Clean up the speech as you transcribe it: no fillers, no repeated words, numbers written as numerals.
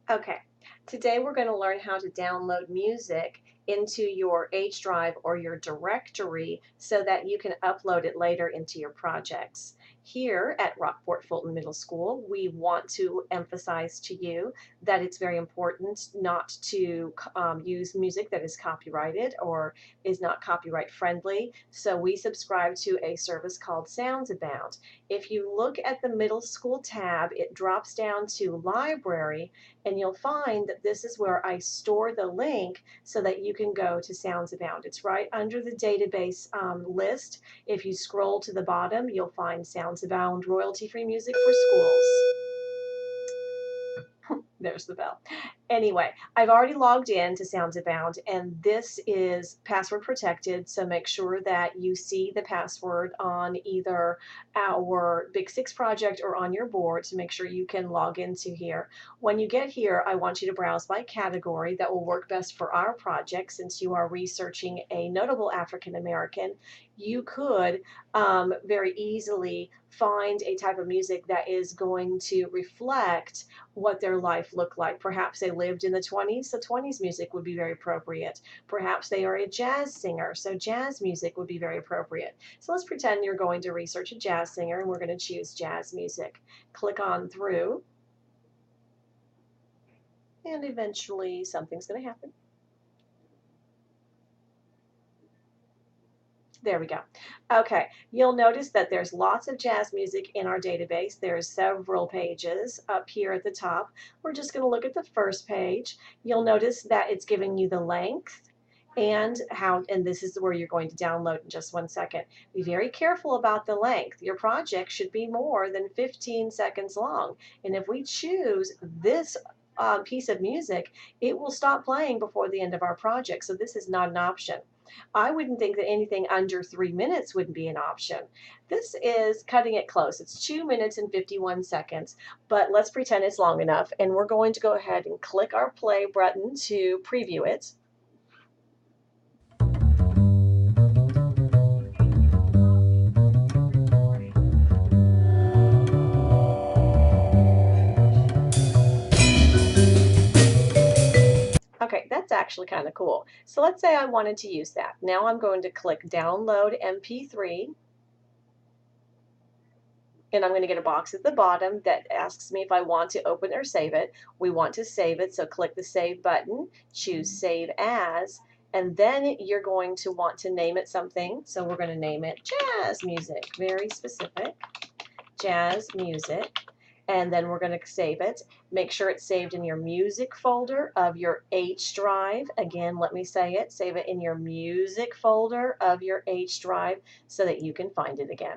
Okay, today we're going to learn how to download music into your H drive or your directory so that you can upload it later into your projects. Here at Rockport Fulton Middle School, we want to emphasize to you that it's very important not to use music that is copyrighted or is not copyright friendly. So we subscribe to a service called SoundsAbound. If you look at the middle school tab, it drops down to library, and you'll find that this is where I store the link so that you can go to SoundsAbound. It's right under the database list. If you scroll to the bottom, you'll find SoundsAbound royalty-free music for schools. There's the bell. Anyway, I've already logged in to SoundsAbound, and this is password protected, so make sure that you see the password on either our Big Six project or on your board to make sure you can log into here. When you get here, I want you to browse by category. That will work best for our project since you are researching a notable African American. You could very easily find a type of music that is going to reflect what their life looked like. Perhaps they lived in the 20s, so 20s music would be very appropriate. Perhaps they are a jazz singer, so jazz music would be very appropriate. So let's pretend you're going to research a jazz singer, and we're going to choose jazz music. Click on through, and eventually something's going to happen. There we go. Okay, you'll notice that there's lots of jazz music in our database. There's several pages up here at the top. We're just going to look at the first page. You'll notice that it's giving you the length and this is where you're going to download in just 1 second. Be very careful about the length. Your project should be more than 15 seconds long. And if we choose this piece of music, it will stop playing before the end of our project. So this is not an option. I wouldn't think that anything under 3 minutes would be an option. This is cutting it close. It's 2 minutes and 51 seconds, but let's pretend it's long enough. And we're going to go ahead and click our play button to preview it. Okay, that's actually kind of cool. So let's say I wanted to use that. Now I'm going to click Download MP3. And I'm going to get a box at the bottom that asks me if I want to open or save it. We want to save it, so click the Save button, choose Save As, and then you're going to want to name it something. So we're going to name it Jazz Music, very specific, Jazz Music. And then we're going to save it. Make sure it's saved in your music folder of your H drive. Again, let me say it. Save it in your music folder of your H drive so that you can find it again.